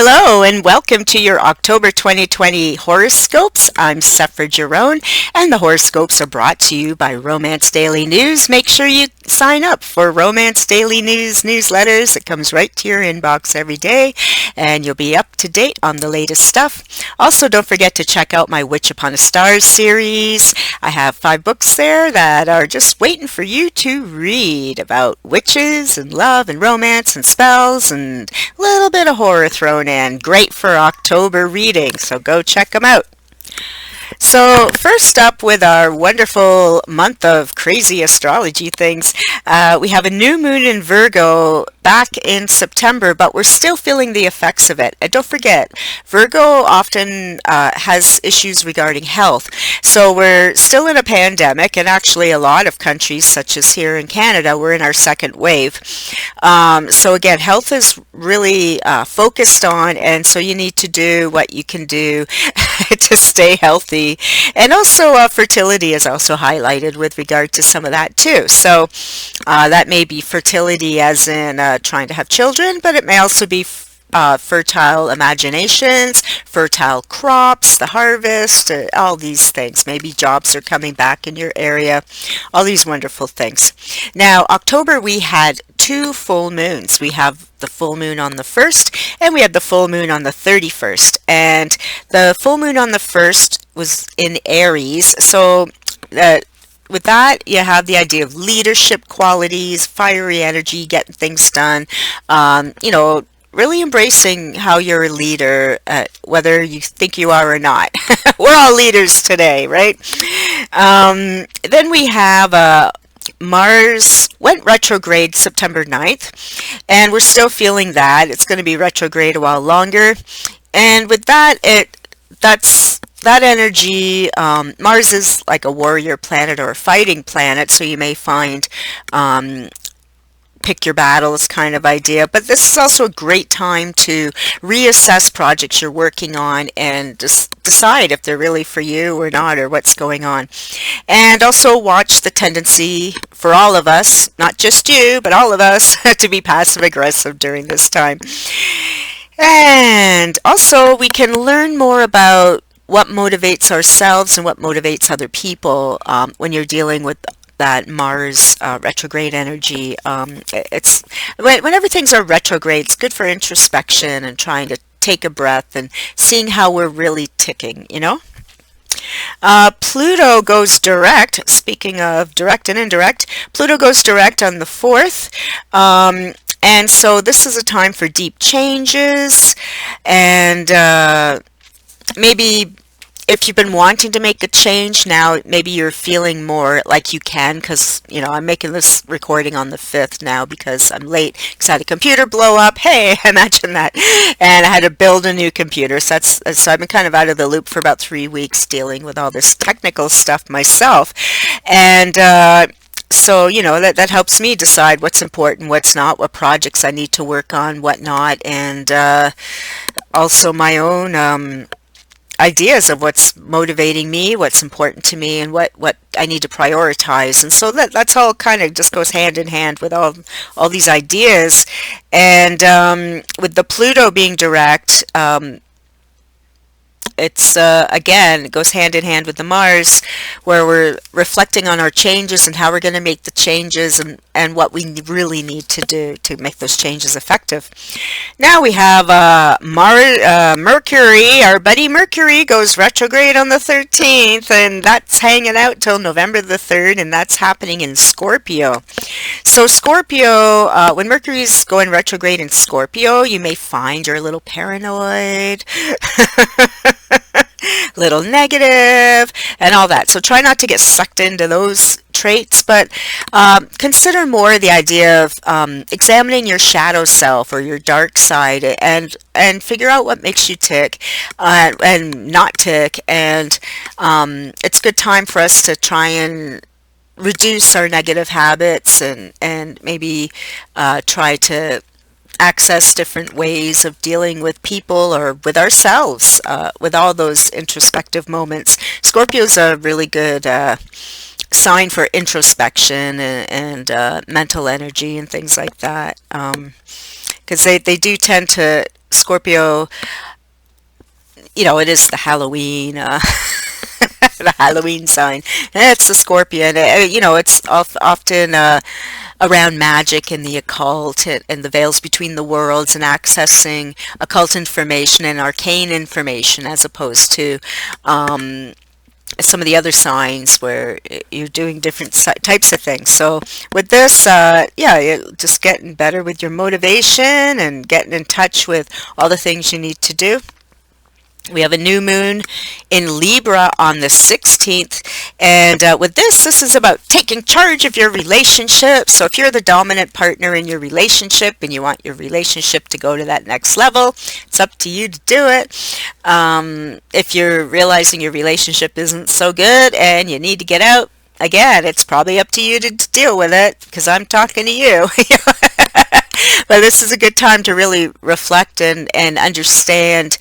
Hello and welcome to your October 2020 horoscopes. I'm Sephra Jerome and the horoscopes are brought to you by Romance Daily News. Make sure you sign up for Romance Daily News newsletters. It comes right to your inbox every day and you'll be up to date on the latest stuff. Also, don't forget to check out my Witch Upon a Star series. I have 5 books there that are just waiting for you to read about witches and love and romance and spells and a little bit of horror thrown in. Great for October reading, so go check them out. So first up with our wonderful month of crazy astrology things, we have a new moon in Virgo back in September, but we're still feeling the effects of it. And don't forget, Virgo often has issues regarding health. So we're still in a pandemic, and actually a lot of countries, such as here in Canada, we're in our second wave. So again, health is really focused on, and so you need to do what you can do to stay healthy. And also fertility is also highlighted with regard to some of that too. So that may be fertility as in trying to have children, but it may also be fertile imaginations, fertile crops, the harvest, all these things. Maybe jobs are coming back in your area, all these wonderful things. Now, October, we had 2 full moons. We have the full moon on the 1st and we had the full moon on the 31st. And the full moon on the 1st was in Aries. So with that, you have the idea of leadership qualities, fiery energy, getting things done, really embracing how you're a leader, whether you think you are or not. We're all leaders today, right? Then we have Mars went retrograde September 9th, and we're still feeling that. It's going to be retrograde a while longer. And with that, that's that energy. Mars is like a warrior planet or a fighting planet, so you may find pick your battles kind of idea, but this is also a great time to reassess projects you're working on and just decide if they're really for you or not, or what's going on. And also watch the tendency for all of us, not just you, but all of us, to be passive aggressive during this time. And also we can learn more about what motivates ourselves and what motivates other people when you're dealing with that Mars retrograde energy. It's whenever things are retrograde, it's good for introspection and trying to take a breath and seeing how we're really ticking, Pluto goes direct. Speaking of direct and indirect, Pluto goes direct on the 4th. And so this is a time for deep changes, and maybe if you've been wanting to make a change now, maybe you're feeling more like you can, because, I'm making this recording on the 5th now because I'm late because I had a computer blow up. Hey, imagine that. And I had to build a new computer. So I've been kind of out of the loop for about 3 weeks dealing with all this technical stuff myself. And so, that helps me decide what's important, what's not, what projects I need to work on, what not, and also my own ideas of what's motivating me, what's important to me, and what I need to prioritize. And so that's all kind of just goes hand in hand with all these ideas. And with the Pluto being direct, it's again, it goes hand in hand with the Mars, where we're reflecting on our changes and how we're going to make the changes and what we really need to do to make those changes effective. Now we have Mercury. Our buddy Mercury goes retrograde on the 13th, and that's hanging out till November the 3rd, and that's happening in Scorpio. So Scorpio, when Mercury's going retrograde in Scorpio, you may find you're a little paranoid, little negative, and all that. So try not to get sucked into those traits, but consider more the idea of examining your shadow self or your dark side, and figure out what makes you tick and not tick. And it's a good time for us to try and reduce our negative habits and maybe try to access different ways of dealing with people or with ourselves with all those introspective moments. Scorpio's a really good sign for introspection and mental energy and things like that, because they do tend to Scorpio, it is the Halloween, the Halloween sign. And it's a scorpion. It's often around magic and the occult and the veils between the worlds and accessing occult information and arcane information as opposed to some of the other signs where you're doing different types of things. So with this, just getting better with your motivation and getting in touch with all the things you need to do. We have a new moon in Libra on the 16th. And with this is about taking charge of your relationship. So if you're the dominant partner in your relationship and you want your relationship to go to that next level, it's up to you to do it. If you're realizing your relationship isn't so good and you need to get out, again, it's probably up to you to deal with it because I'm talking to you. But this is a good time to really reflect and understand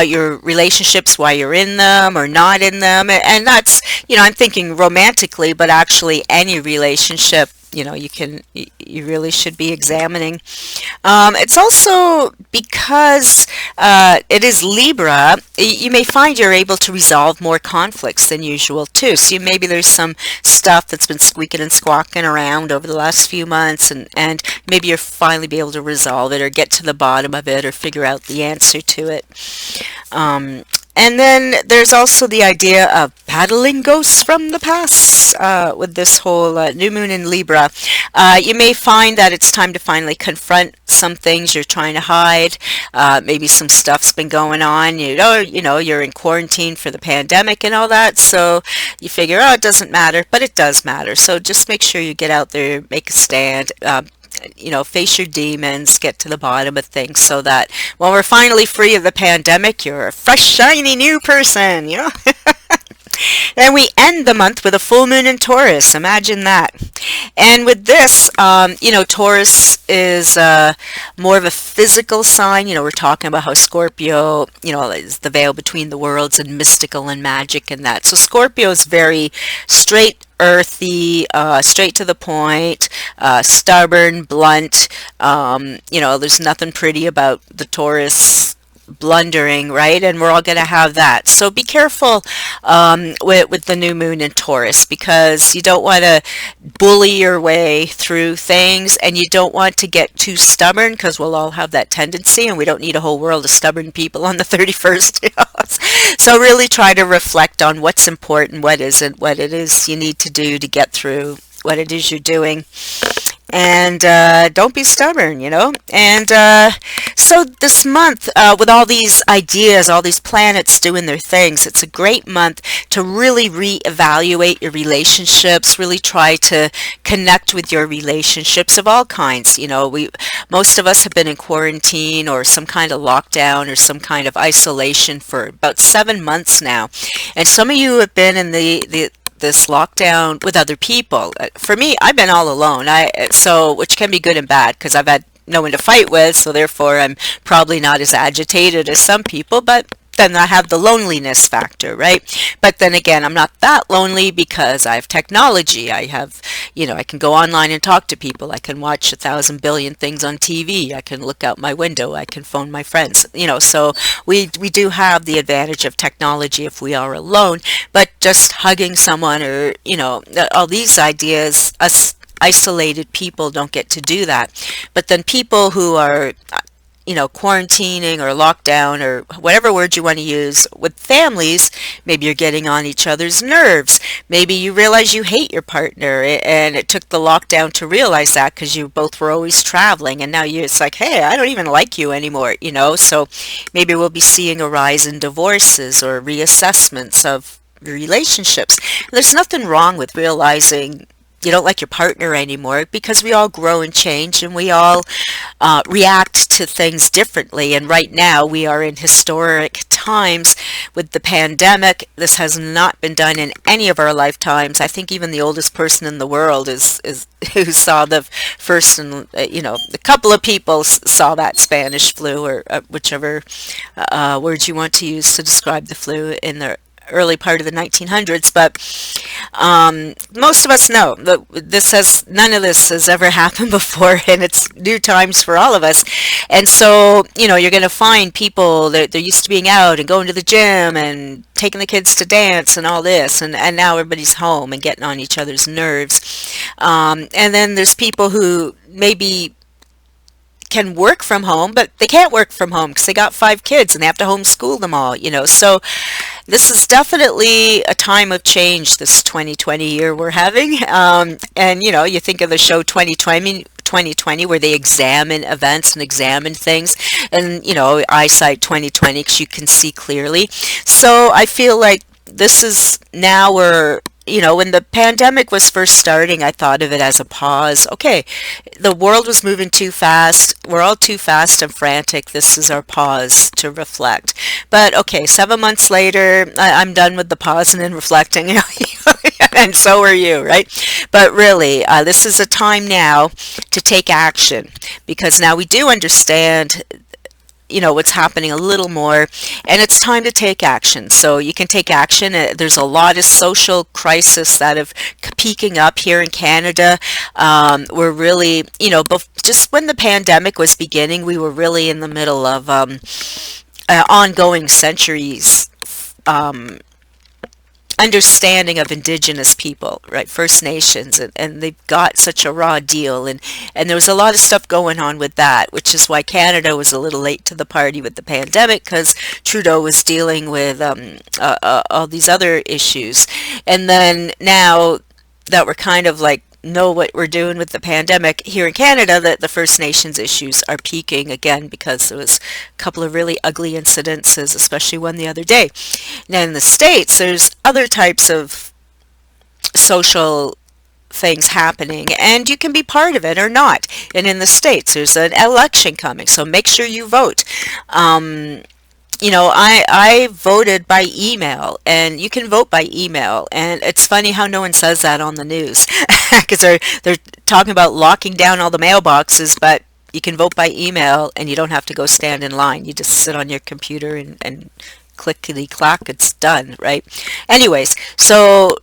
your relationships, why you're in them or not in them. And that's, I'm thinking romantically, but actually any relationship, you really should be examining. It's also because it is Libra, you may find you're able to resolve more conflicts than usual too. So maybe there's some stuff that's been squeaking and squawking around over the last few months, and maybe you'll finally be able to resolve it or get to the bottom of it or figure out the answer to it. And then there's also the idea of battling ghosts from the past with this whole new moon in Libra. You may find that it's time to finally confront some things you're trying to hide. Maybe some stuff's been going on. You're in quarantine for the pandemic and all that, so you figure, oh, it doesn't matter, but it does matter. So just make sure you get out there, make a stand. Face your demons, get to the bottom of things so that when we're finally free of the pandemic, you're a fresh, shiny new person, And we end the month with a full moon in Taurus. Imagine that. And with this, Taurus is more of a physical sign. We're talking about how Scorpio, is the veil between the worlds and mystical and magic and that. So Scorpio is very straight, earthy, straight to the point, stubborn, blunt. There's nothing pretty about the Taurus blundering, right? And we're all going to have that. So be careful with the new moon in Taurus, because you don't want to bully your way through things, and you don't want to get too stubborn, because we'll all have that tendency, and we don't need a whole world of stubborn people on the 31st. So really try to reflect on what's important, what isn't, what it is you need to do to get through what it is you're doing. And don't be stubborn, And so this month, with all these ideas, all these planets doing their things, it's a great month to really reevaluate your relationships, really try to connect with your relationships of all kinds. Most of us have been in quarantine or some kind of lockdown or some kind of isolation for about 7 months now. And some of you have been in this lockdown with other people. For me, I've been all alone. Which can be good and bad, because I've had no one to fight with, so therefore I'm probably not as agitated as some people, but then I have the loneliness factor, right? But then again, I'm not that lonely because I have technology. I have, I can go online and talk to people. I can watch 1,000 billion things on TV. I can look out my window. I can phone my friends, so we do have the advantage of technology if we are alone. But just hugging someone or, all these ideas, us isolated people don't get to do that. But then people who are quarantining or lockdown or whatever word you want to use with families, maybe you're getting on each other's nerves. Maybe you realize you hate your partner and it took the lockdown to realize that, because you both were always traveling, and now it's like, hey, I don't even like you anymore, So maybe we'll be seeing a rise in divorces or reassessments of relationships. There's nothing wrong with realizing you don't like your partner anymore, because we all grow and change, and we all react to things differently. And right now we are in historic times with the pandemic. This has not been done in any of our lifetimes. I think even the oldest person in the world is who saw the first, and a couple of people saw that Spanish flu, or whichever words you want to use to describe the flu in their early part of the 1900s, but most of us know that none of this has ever happened before, and it's new times for all of us. And so, you're going to find people that they're used to being out and going to the gym and taking the kids to dance and all this, and now everybody's home and getting on each other's nerves. And then there's people who maybe can work from home, but they can't work from home because they got 5 kids and they have to homeschool them all. So this is definitely a time of change, this 2020 year we're having. And you think of the show 2020 where they examine events and examine things, and eyesight 2020 because you can see clearly. So I feel like this is now where, when the pandemic was first starting, I thought of it as a pause. Okay, the world was moving too fast. We're all too fast and frantic. This is our pause to reflect. But okay, 7 months later, I'm done with the pausing and reflecting, and so are you, right? But really, this is a time now to take action, because now we do understand what's happening a little more, and it's time to take action. So you can take action. There's a lot of social crisis that have peaking up here in Canada. We're really, just when the pandemic was beginning, we were really in the middle of ongoing centuries understanding of Indigenous people, right? First Nations, and they've got such a raw deal, and there was a lot of stuff going on with that, which is why Canada was a little late to the party with the pandemic, because Trudeau was dealing with all these other issues. And then now that we're kind of like know what we're doing with the pandemic here in Canada, that the First Nations issues are peaking again, because there was a couple of really ugly incidences, especially one the other day. Now in the States, there's other types of social things happening, and you can be part of it or not. And in the States, there's an election coming, so make sure you vote. I voted by email, and you can vote by email, and it's funny how no one says that on the news, because they're talking about locking down all the mailboxes, but you can vote by email, and you don't have to go stand in line. You just sit on your computer and clickety-clack, it's done, right? Anyways, so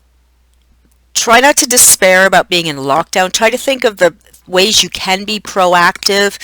try not to despair about being in lockdown. Try to think of the ways you can be proactive,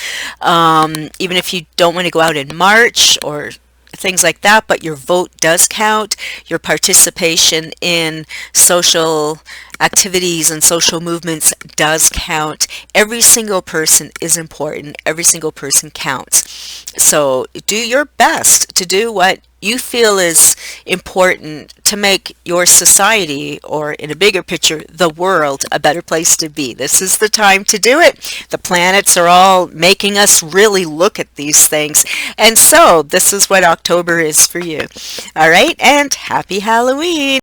even if you don't want to go out in March or things like that, but your vote does count. Your participation in social activities and social movements does count. Every single person is important. Every single person counts. So do your best to do what you feel is important to make your society, or in a bigger picture, the world, a better place to be. This is the time to do it. The planets are all making us really look at these things. And so this is what October is for you. All right, and happy Halloween.